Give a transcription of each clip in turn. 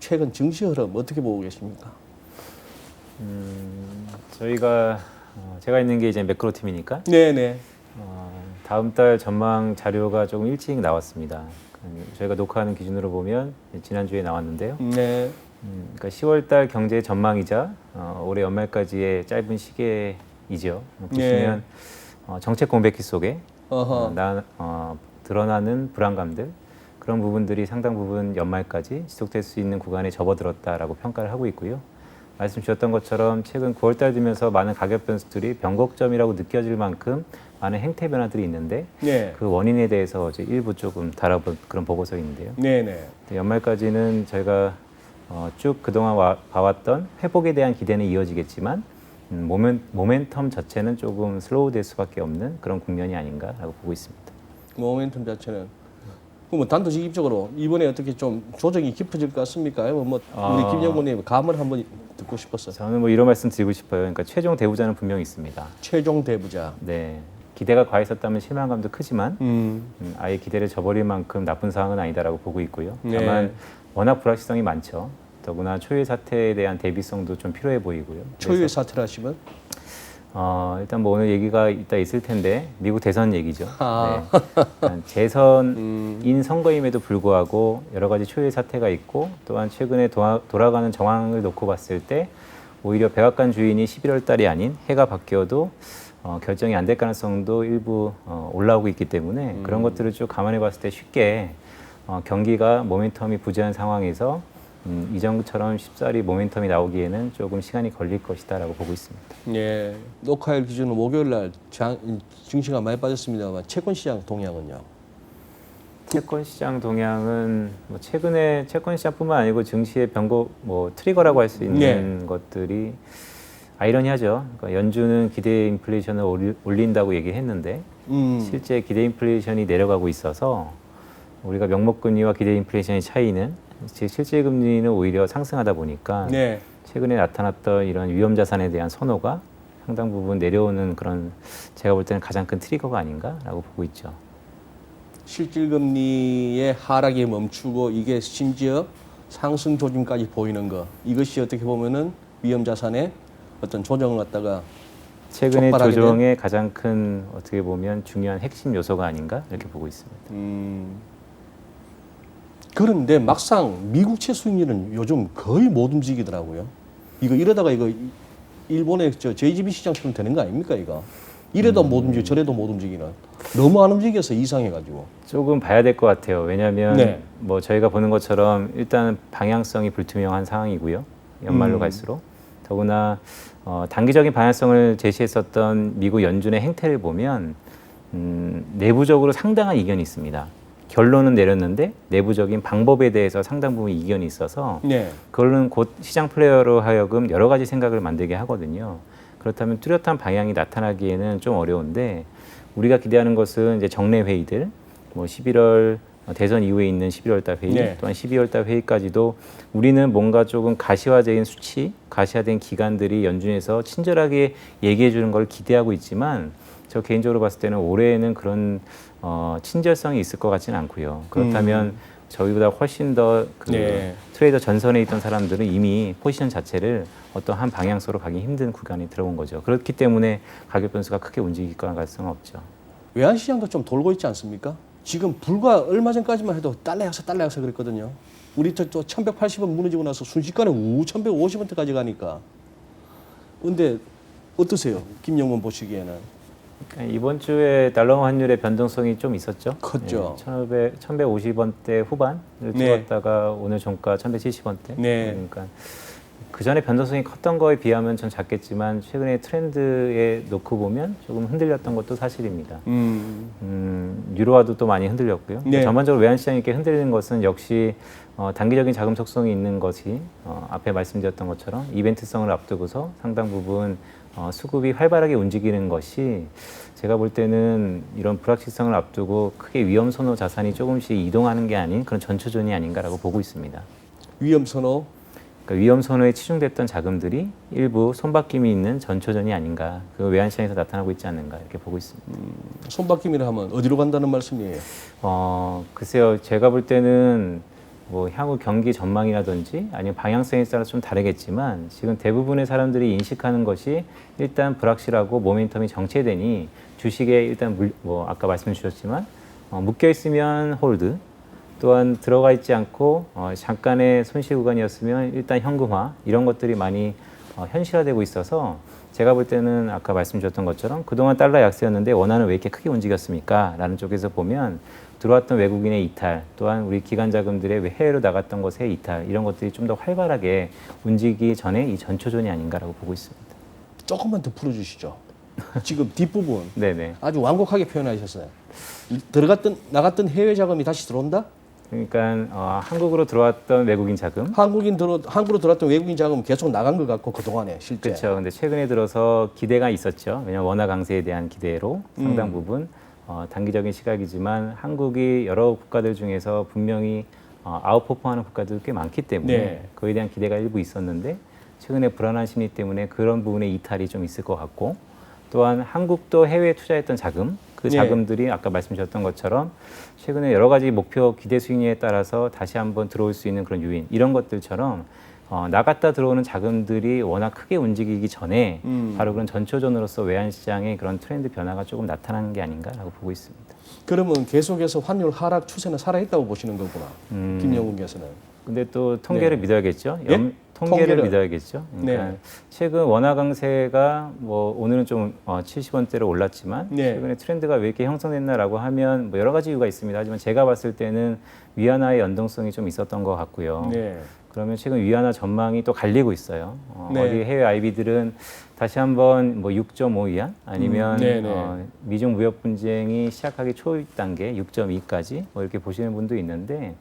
최근 증시 흐름 어떻게 보고 계십니까? 저희가 제가 있는 게 이제 매크로 팀이니까 네네. 다음 달 전망 자료가 조금 일찍 나왔습니다. 저희가 녹화하는 기준으로 보면 지난주에 나왔는데요. 네. 그러니까 10월 달 경제 전망이자 올해 연말까지의 짧은 시계이죠. 보시면 정책 공백기 속에 드러나는 불안감들 그런 부분들이 상당 부분 연말까지 지속될 수 있는 구간에 접어들었다라고 평가를 하고 있고요. 말씀 주셨던 것처럼 최근 9월 달 되면서 많은 가격 변수들이 변곡점이라고 느껴질 만큼 많은 행태 변화들이 있는데 네. 그 원인에 대해서 이제 일부 조금 다뤄본 그런 보고서인데요. 네네. 연말까지는 저희가 쭉 그동안 봐왔던 회복에 대한 기대는 이어지겠지만 모멘텀 자체는 조금 슬로우 될 수밖에 없는 그런 국면이 아닌가라고 보고 있습니다. 모멘텀 자체는 그럼 뭐 단도직입적으로 이번에 어떻게 좀 조정이 깊어질 것 같습니까? 뭐 우리 김영곤님 감을 한번 듣고 싶었어요. 저는 뭐 이런 말씀 드리고 싶어요. 그러니까 최종 대부자는 분명히 있습니다. 최종 대부자. 네, 기대가 과했었다면 실망감도 크지만 아예 기대를 저버릴 만큼 나쁜 상황은 아니다라고 보고 있고요. 다만 워낙 불확실성이 많죠. 더구나 초유의 사태에 대한 대비성도 좀 필요해 보이고요. 초유의 사태라 하시면? 일단 뭐 오늘 얘기가 이따 있을 텐데 미국 대선 얘기죠. 네. 재선인 선거임에도 불구하고 여러 가지 초유의 사태가 있고 또한 최근에 돌아가는 정황을 놓고 봤을 때 오히려 백악관 주인이 11월 달이 아닌 해가 바뀌어도 결정이 안 될 가능성도 일부 올라오고 있기 때문에 그런 것들을 쭉 감안해 봤을 때 쉽게 경기가 모멘텀이 부재한 상황에서 이전처럼 쉽사리 모멘텀이 나오기에는 조금 시간이 걸릴 것이다라고 보고 있습니다. 예. 녹화일 기준으로 목요일 날 증시가 많이 빠졌습니다만 채권 시장 동향은요? 채권 시장 동향은 뭐 최근에 채권 시장뿐만 아니고 증시의 변곡 뭐 트리거라고 할 수 있는 것들이 아이러니하죠. 그러니까 연준은 기대 인플레이션을 올린다고 얘기했는데 실제 기대 인플레이션이 내려가고 있어서 우리가 명목금리와 기대 인플레이션의 차이는 실질 금리는 오히려 상승하다 보니까 최근에 나타났던 이런 위험 자산에 대한 선호가 상당 부분 내려오는 그런 제가 볼 때는 가장 큰 트리거가 아닌가라고 보고 있죠. 실질 금리의 하락이 멈추고 이게 심지어 상승 조짐까지 보이는 거 이것이 어떻게 보면은 위험 자산의 어떤 조정을 갖다가 최근의 조정의 가장 큰 어떻게 보면 중요한 핵심 요소가 아닌가 이렇게 보고 있습니다. 그런데 막상 미국채 수익률은 요즘 거의 못 움직이더라고요. 이러다가 일본의 JGB 시장처럼 되는 거 아닙니까 이거? 이래도 못 움직이고 저래도 못 움직이는. 너무 안 움직여서 이상해가지고. 조금 봐야 될 것 같아요. 왜냐하면 뭐 저희가 보는 것처럼 일단 방향성이 불투명한 상황이고요. 연말로 갈수록. 더구나 단기적인 방향성을 제시했었던 미국 연준의 행태를 보면 내부적으로 상당한 이견이 있습니다. 결론은 내렸는데 내부적인 방법에 대해서 상당 부분 이견이 있어서 그걸로는 곧 시장 플레이어로 하여금 여러 가지 생각을 만들게 하거든요. 그렇다면 뚜렷한 방향이 나타나기에는 좀 어려운데 우리가 기대하는 것은 이제 정례 회의들, 뭐 11월 대선 이후에 있는 11월 달 회의, 또한 12월 달 회의까지도 우리는 뭔가 조금 가시화된 수치, 가시화된 기간들이 연준에서 친절하게 얘기해 주는 걸 기대하고 있지만 저 개인적으로 봤을 때는 올해에는 그런 친절성이 있을 것 같지는 않고요. 그렇다면 저희보다 훨씬 더 트레이더 전선에 있던 사람들은 이미 포지션 자체를 어떤 한 방향성으로 가기 힘든 구간에 들어온 거죠. 그렇기 때문에 가격 변수가 크게 움직일 가능성은 없죠. 외환시장도 좀 돌고 있지 않습니까? 지금 불과 얼마 전까지만 해도 달러 약세 그랬거든요. 우리 또 1180원 무너지고 나서 순식간에 1150원대까지 가니까. 근데 어떠세요? 김영곤 보시기에는? 그러니까 이번 주에 달러 환율의 변동성이 좀 있었죠. 컸죠. 1150원대 후반을 찍었다가 오늘 종가 1170원대. 그러니까 그 전에 변동성이 컸던 거에 비하면 좀 작겠지만 최근에 트렌드에 놓고 보면 조금 흔들렸던 것도 사실입니다. 유로화도 또 많이 흔들렸고요. 전반적으로 외환시장이 이렇게 흔들리는 것은 역시 단기적인 자금 속성이 있는 것이 앞에 말씀드렸던 것처럼 이벤트성을 앞두고서 상당 부분 수급이 활발하게 움직이는 것이 제가 볼 때는 이런 불확실성을 앞두고 크게 위험 선호 자산이 조금씩 이동하는 게 아닌 그런 전초전이 아닌가라고 보고 있습니다. 위험 선호? 그러니까 위험 선호에 치중됐던 자금들이 일부 손바뀜이 있는 전초전이 아닌가, 그 외환시장에서 나타나고 있지 않는가 이렇게 보고 있습니다. 손바뀜이라 하면 어디로 간다는 말씀이에요? 글쎄요, 제가 볼 때는 뭐 향후 경기 전망이라든지 아니면 방향성에 따라서 좀 다르겠지만 지금 대부분의 사람들이 인식하는 것이 일단 불확실하고 모멘텀이 정체되니 주식에 일단 뭐 아까 말씀 주셨지만 묶여 있으면 홀드, 또한 들어가 있지 않고 잠깐의 손실 구간이었으면 일단 현금화, 이런 것들이 많이 현실화되고 있어서 제가 볼 때는 아까 말씀 주셨던 것처럼 그동안 달러 약세였는데 원화는 왜 이렇게 크게 움직였습니까? 라는 쪽에서 보면 들어왔던 외국인의 이탈, 또한 우리 기관 자금들의 해외로 나갔던 것의 이탈, 이런 것들이 좀 더 활발하게 움직이기 전에 이 전초전이 아닌가라고 보고 있습니다. 조금만 더 풀어주시죠. 지금 뒷부분 네네. 아주 완곡하게 표현하셨어요. 들어갔던 나갔던 해외 자금이 다시 들어온다? 그러니까 한국으로 들어왔던 외국인 자금, 한국으로 들어왔던 외국인 자금 계속 나간 것 같고 그동안에 실제. 그렇죠. 근데 최근에 들어서 기대가 있었죠. 왜냐하면 원화 강세에 대한 기대로 상당 부분 단기적인 시각이지만 한국이 여러 국가들 중에서 분명히 아웃퍼폼하는 국가들도 꽤 많기 때문에 네. 그에 대한 기대가 일부 있었는데 최근에 불안한 심리 때문에 그런 부분의 이탈이 좀 있을 것 같고, 또한 한국도 해외에 투자했던 자금, 그 네. 자금들이 아까 말씀 주셨던 것처럼 최근에 여러 가지 목표 기대 수익률에 따라서 다시 한번 들어올 수 있는 그런 요인, 이런 것들처럼 나갔다 들어오는 자금들이 워낙 크게 움직이기 전에 바로 그런 전초전으로서 외환시장의 그런 트렌드 변화가 조금 나타나는 게 아닌가라고 보고 있습니다. 그러면 계속해서 환율 하락 추세는 살아있다고 보시는 거구나. 김영훈께서는. 근데 또 통계를 네. 믿어야겠죠. 예? 통계를 믿어야겠죠. 그러니까 네. 최근 원화 강세가 뭐 오늘은 좀 70원대로 올랐지만 네. 최근에 트렌드가 왜 이렇게 형성됐나라고 하면 뭐 여러 가지 이유가 있습니다. 하지만 제가 봤을 때는 위안화의 연동성이 좀 있었던 것 같고요. 네. 그러면 최근 위안화 전망이 또 갈리고 있어요. 네. 어디 해외 IB들은 다시 한번 뭐 6.5 위안 아니면 미중 무역 분쟁이 시작하기 초 단계 6.2까지 뭐 이렇게 보시는 분도 있는데,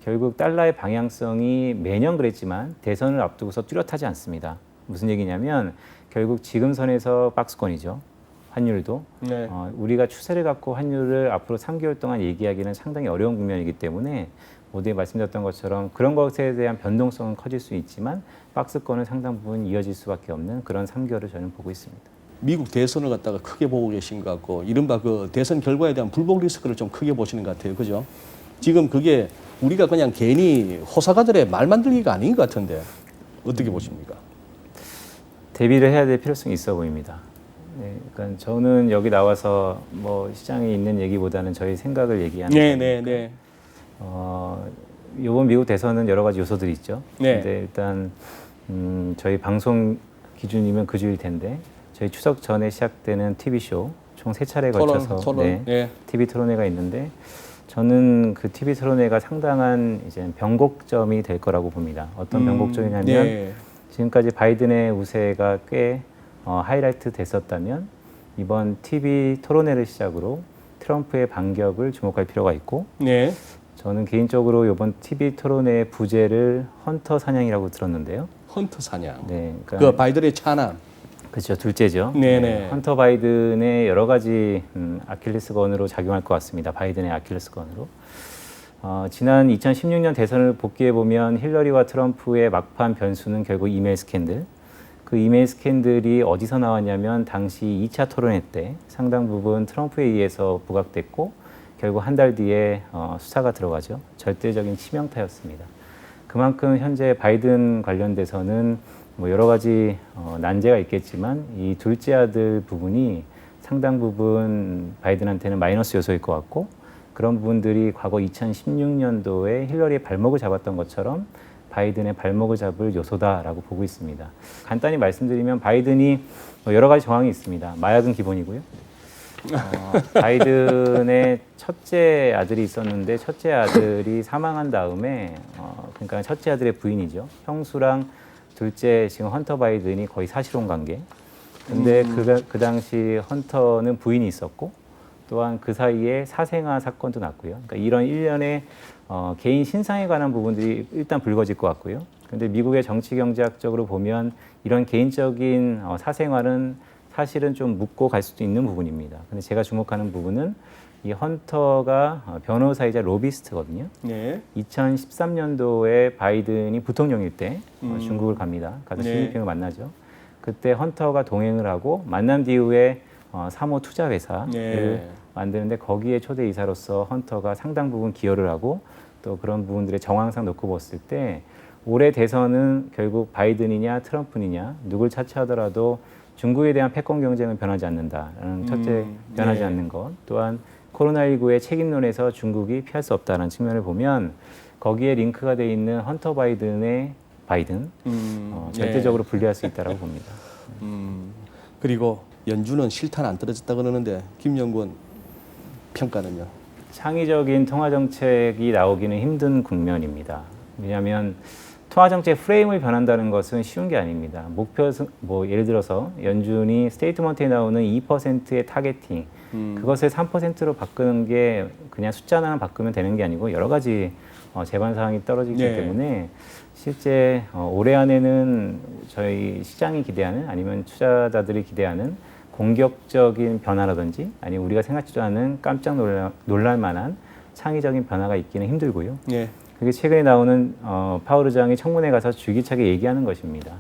결국 달러의 방향성이 매년 그랬지만 대선을 앞두고서 뚜렷하지 않습니다. 무슨 얘기냐면 결국 지금 선에서 박스권이죠. 환율도. 네. 우리가 추세를 갖고 환율을 앞으로 3개월 동안 얘기하기는 상당히 어려운 국면이기 때문에 모두에 말씀드렸던 것처럼 그런 것에 대한 변동성은 커질 수 있지만 박스권은 상당 부분 이어질 수밖에 없는 그런 3개월을 저는 보고 있습니다. 미국 대선을 갖다가 크게 보고 계신 것 같고, 이른바 그 대선 결과에 대한 불복 리스크를 좀 크게 보시는 것 같아요. 그죠? 지금 그게 우리가 그냥 괜히 호사가들의 말 만들기가 아닌 것 같은데 어떻게 보십니까? 대비를 해야 될 필요성이 있어 보입니다. 네, 그러니까 저는 여기 나와서 뭐 시장에 있는 얘기보다는 저희 생각을 얘기하는 네. 이번 미국 대선은 여러 가지 요소들이 있죠. 네. 근데 일단 저희 방송 기준이면 그 주일 텐데 저희 추석 전에 시작되는 TV쇼 총 3차례에 걸쳐서 토론. 네. TV 토론회가 있는데 저는 그 TV 토론회가 상당한 이제 변곡점이 될 거라고 봅니다. 어떤 변곡점이냐면 네. 지금까지 바이든의 우세가 꽤 하이라이트 됐었다면 이번 TV 토론회를 시작으로 트럼프의 반격을 주목할 필요가 있고, 네. 저는 개인적으로 이번 TV 토론회의 부제를 헌터 사냥이라고 들었는데요. 헌터 사냥. 네, 그 그러니까 바이든의 차남. 그렇죠, 둘째죠. 네네. 헌터 바이든의 여러 가지 아킬레스건으로 작용할 것 같습니다. 바이든의 아킬레스건으로. 지난 2016년 대선을 복귀해 보면 힐러리와 트럼프의 막판 변수는 결국 이메일 스캔들. 그 이메일 스캔들이 어디서 나왔냐면 당시 2차 토론회 때 상당 부분 트럼프에 의해서 부각됐고 결국 한 달 뒤에 수사가 들어가죠. 절대적인 치명타였습니다. 그만큼 현재 바이든 관련돼서는 뭐 여러 가지 난제가 있겠지만 이 둘째 아들 부분이 상당 부분 바이든한테는 마이너스 요소일 것 같고, 그런 부분들이 과거 2016년도에 힐러리의 발목을 잡았던 것처럼 바이든의 발목을 잡을 요소다라고 보고 있습니다. 간단히 말씀드리면 바이든이 여러 가지 정황이 있습니다. 마약은 기본이고요. 바이든의 첫째 아들이 있었는데 첫째 아들이 사망한 다음에 그러니까 첫째 아들의 부인이죠. 형수랑 둘째 지금 헌터 바이든이 거의 사실혼 관계. 근데 그 당시 헌터는 부인이 있었고 또한 그 사이에 사생아 사건도 났고요. 그러니까 이런 일련의 개인 신상에 관한 부분들이 일단 불거질 것 같고요. 그런데 미국의 정치 경제학적으로 보면 이런 개인적인 사생활은 사실은 좀 묻고 갈 수도 있는 부분입니다. 근데 제가 주목하는 부분은 이 헌터가 변호사이자 로비스트거든요. 네. 2013년도에 바이든이 부통령일 때 중국을 갑니다. 가서 시진핑을 만나죠. 그때 헌터가 동행을 하고 만난 뒤후에 사모 투자회사를 만드는데 거기에 초대 이사로서 헌터가 상당 부분 기여를 하고 또 그런 부분들의 정황상 놓고 봤을 때 올해 대선은 결국 바이든이냐 트럼프느냐 누굴 차치하더라도 중국에 대한 패권 경쟁은 변하지 않는다라는 첫째 변하지 않는 것, 또한 코로나19의 책임론에서 중국이 피할 수 없다는 측면을 보면 거기에 링크가 돼 있는 헌터 바이든의 바이든 절대적으로 분리할 수 있다라고 봅니다. 그리고 연준은 실탄 안 떨어졌다 그러는데 김영권 평가는요? 창의적인 통화 정책이 나오기는 힘든 국면입니다. 왜냐하면 통화 정책 프레임을 변한다는 것은 쉬운 게 아닙니다. 목표 뭐 예를 들어서 연준이 스테이트먼트에 나오는 2%의 타겟팅 그것을 3%로 바꾸는 게 그냥 숫자 하나 바꾸면 되는 게 아니고 여러 가지 제반 사항이 떨어지기 때문에 실제 올해 안에는 저희 시장이 기대하는 아니면 투자자들이 기대하는 공격적인 변화라든지 아니면 우리가 생각지도 않은 깜짝 놀랄 만한 창의적인 변화가 있기는 힘들고요. 그게 최근에 나오는 파월 의장이 청문회 가서 줄기차게 얘기하는 것입니다.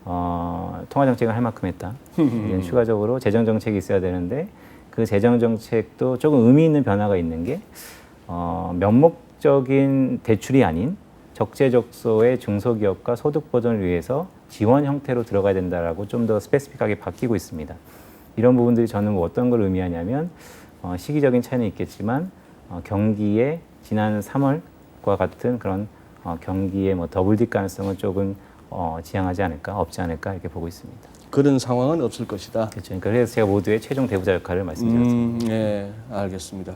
통화 정책을 할 만큼 했다. 이제 추가적으로 재정 정책이 있어야 되는데 그 재정 정책도 조금 의미 있는 변화가 있는 게 면목적인 대출이 아닌 적재적소의 중소기업과 소득 보전을 위해서 지원 형태로 들어가야 된다라고 좀 더 스페시픽하게 바뀌고 있습니다. 이런 부분들이 저는 뭐 어떤 걸 의미하냐면 시기적인 차이는 있겠지만 경기의 지난 3월과 같은 그런 경기의 뭐 더블 딕 가능성은 조금 지향하지 않을까, 없지 않을까 이렇게 보고 있습니다. 그런 상황은 없을 것이다. 그렇죠. 그래서 제가 모두의 최종 대부자 역할을 말씀드렸습니다. 네, 알겠습니다.